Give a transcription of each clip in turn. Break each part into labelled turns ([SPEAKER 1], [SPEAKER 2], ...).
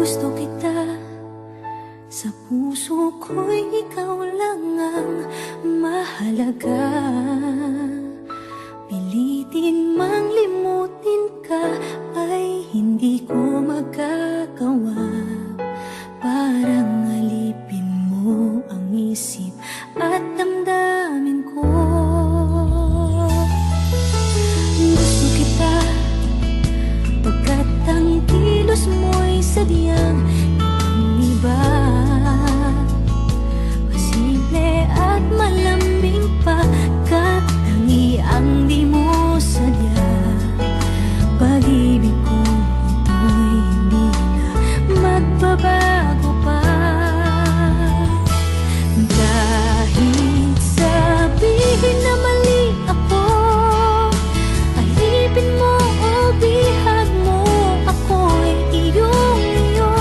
[SPEAKER 1] Gusto kita, sa puso ko'y ikaw lang ang mahalaga. Pilitin mang limutin ka ay hindi ko magagawa. Parang alipin mo ang isip at damdamin ko. Gusto kita pagkat ang kilos mo'y sadyang ibang-iba. Masimple at malambing pagkat tangi ang di mo sadya. Pag-ibig ko ito'y hindi na magbabago pa. Kahit sabihin na mali ako, alipin mo o bihag mo, ako'y iyong-iyo.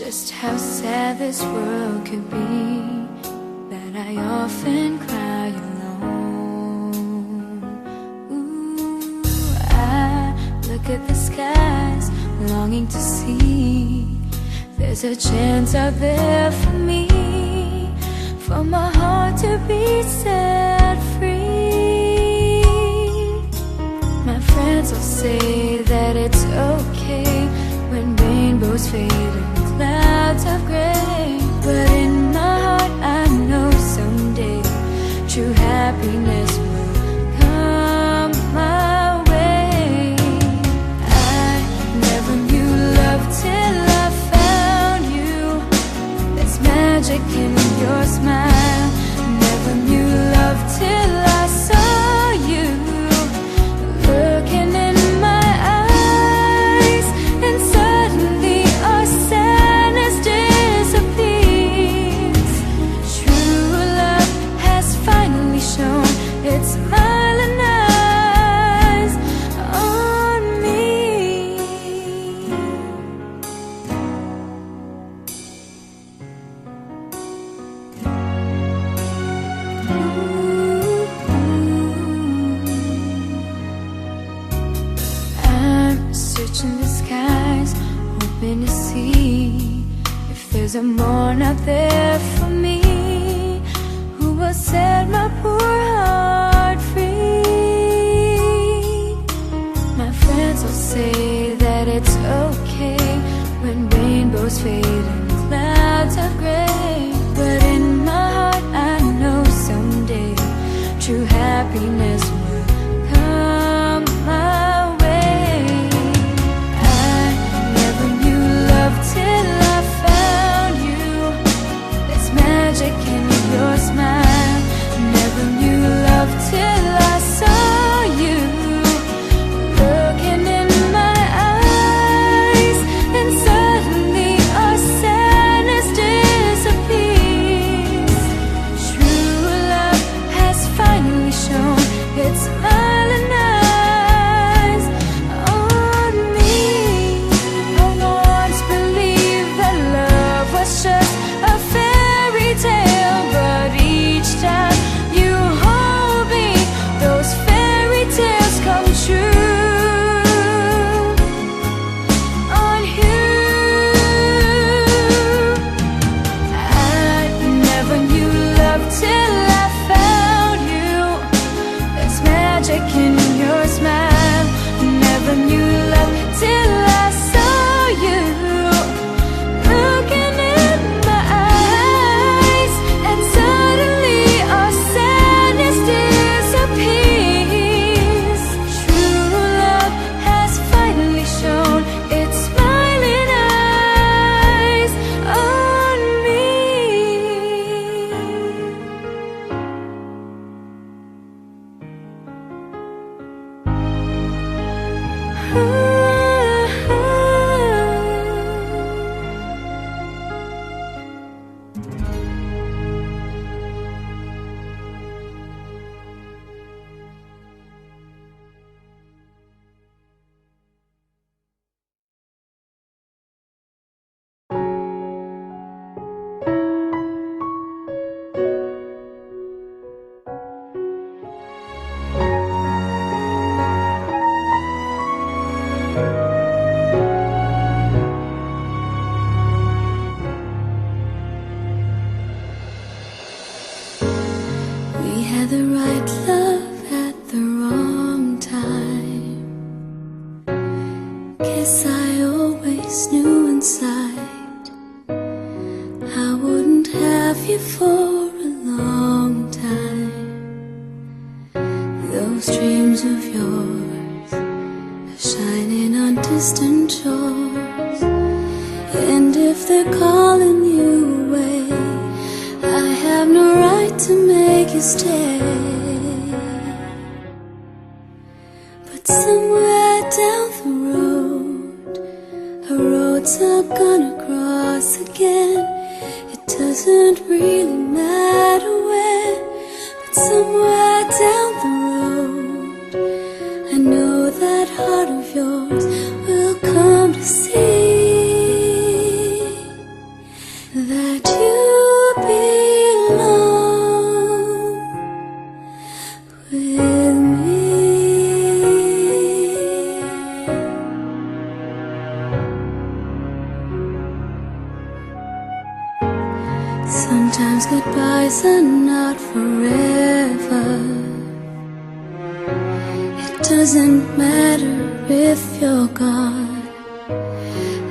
[SPEAKER 1] just how sad this world could be, that I often cry alone. Ooh, I look at the skies, longing to see there's a chance out there for me, for my heart to be set free. My friends will say that it's okay when rainbows fade and clouds are gray, but in my heart I know someday true happiness will come my way. I never knew love till I found you. There's magic in your smile. Never knew love till I saw you looking in my eyes, and suddenly our sadness disappears. True love has finally shown its smiling eyes on me. I'm searching the skies, hoping to see if there's a morn out there for me, who will set my poor heart free. My friends will say that it's okay when rainbows fade and clouds are gray, but in my heart I know someday true happiness will come my way. I never knew love till I found you. There's magic in your smile. Never knew love till I saw you looking in my eyes, and suddenly our sadness disappears. True love has finally shown its smiling eyes on me. I once believed that love was just a fairy tale, but each time you hold me, those fairy tales come true on you. I never knew love till I found you. There's magic in your smile. Never knew love till I saw you looking in my eyes, and suddenly our sadness disappears. True love has finally shown its smiling eyes on me. We had the right love at the wrong time. Guess I always knew inside I wouldn't have you for a long time. Those dreams of yours are shining on distant shores, and if they're calling you away, I have no right to make you stay. But somewhere down the road, a road's not gonna cross again. It doesn't really matter when, but somewhere down the road, I know that heart of yours will come to see. Sometimes goodbyes are not forever. It doesn't matter if you're gone,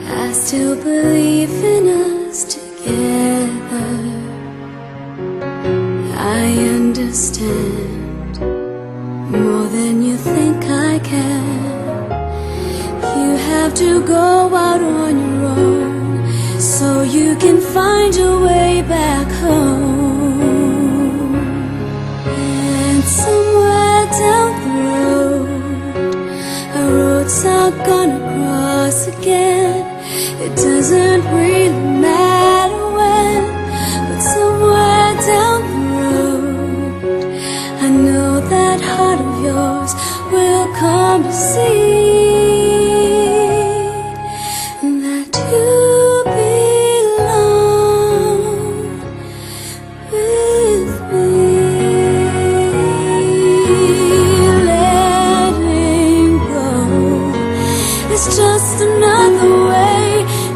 [SPEAKER 1] I still believe in us together. I understand more than you think I can. You have to go out on your own so you can find your way back home. And somewhere down the road, our roads are gonna cross again. It doesn't really matter when, but somewhere down the road, I know that heart of yours will come to see that you belong with me. Letting go is just another way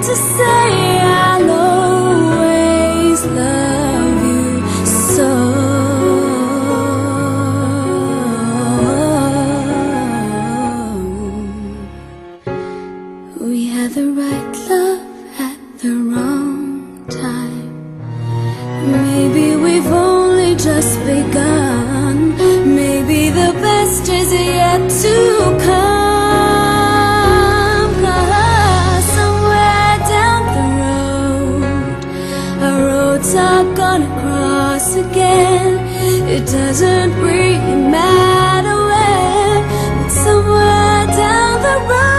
[SPEAKER 1] to say I'll always love you so. We had the right love at the wrong time. Maybe we've only just begun. Maybe the best is yet to come. 'Cause somewhere down the road, our roads are gonna cross again. It doesn't really matter when, but somewhere down the road,